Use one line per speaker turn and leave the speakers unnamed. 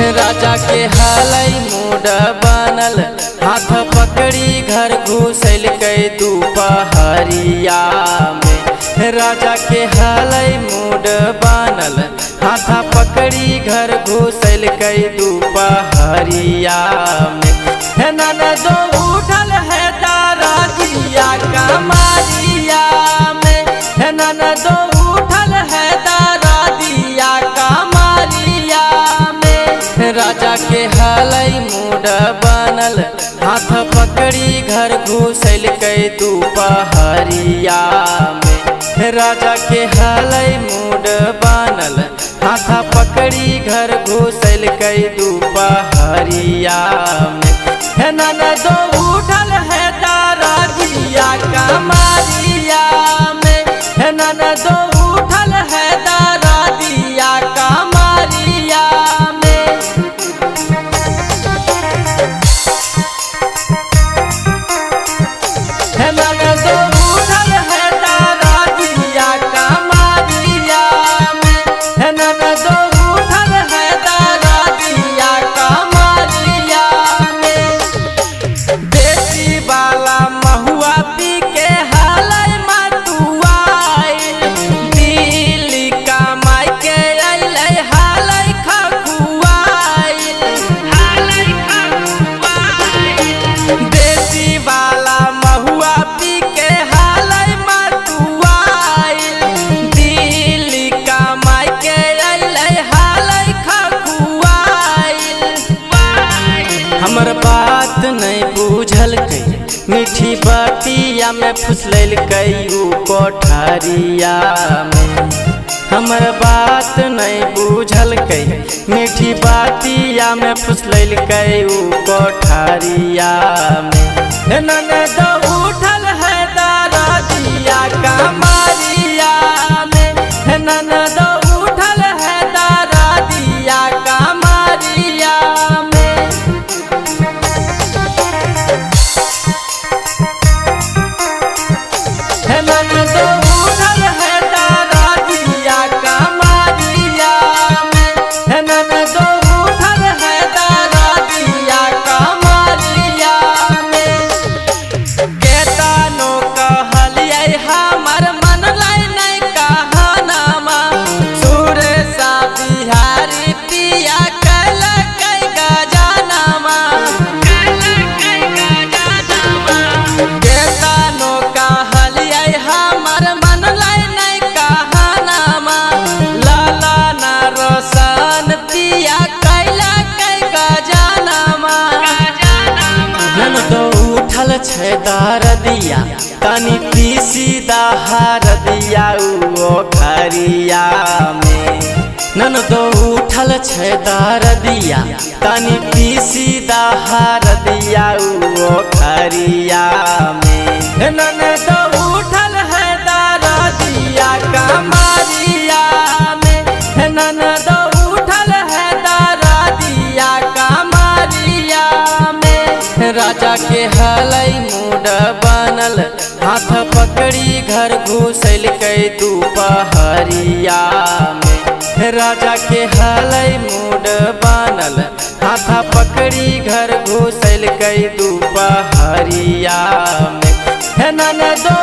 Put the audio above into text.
राजा के हालई मूड बनल, हाथ पकड़ी घर घुसल कई दोपहरिया में। राजा के हालई मूड बनल, हाथ पकड़ी घर घुसल कई दोपहरिया में। ननदो उठल है दारादिया कमरिया में, ननदो उठल है दारादिया कमरिया में। राजा के हालई मूड बनल, हाथ पकड़ी घर घुसल कई दोपहरिया में। राजा के हालई मूड बनल, हाथ पकड़ी घर घुसल कई दोपहरिया में। ननदो उठल है दारादिया कमरिया में, ननदो उठल है दारादिया कमरिया में। ननदो उठल है दारादिया कमरिया में, ननदो उठल है दारादिया कमरिया में। देसी वाला महुआ पी के हालई मटुआइल, दिल्ली कमाई के अइलै हालई खखुआइल, हालई खखुआइल। देसी वाला महुआ पी के हालई मटुआइल, दिल्ली कमाई के अइलै हालई खखुआइल। हमर बात नहीं बुझल कई, मीठी बतिया में फुसलैल कई उ कोठरिया में। हमर बात नहीं बुझल कई, मीठी बतिया में फुसलैल कई उ कोठरिया में। ननदो उठल है दारादिया कमरिया में, ननदो उठल है दारादिया कमरिया में। ननदो उठल है दारादिया कमरिया में, ननदो उठल है दारादिया कमरिया में। केतनो कहलियै हमर मन लै नहीं कहनामा, सुरेशा बिहारी पिया कैलकै गजनामा, कैलकै गजनामा। केतनो कहलियै हमर मन लै नहीं कहनामा, लाला ना रोशन पिया कैलकै गजनामा। ननदो उठल छै दारदिया, तनी पीसी दहार दिया उ ओखरिया में। ननदो उठल छै दारदिया, तनी पीसी दहार दिया उ ओखरिया में। ननदो उठल है दारादिया कमरिया में, ननदो उठल है दारादिया कमरिया में। राजा के हालई मूड बनल, हाथ पकड़ी घर घुसल कई दोपहरिया में। राजा के हालई मूड बनल, हाथ पकड़ी घर घुसल कई दोपहरिया में। ननदो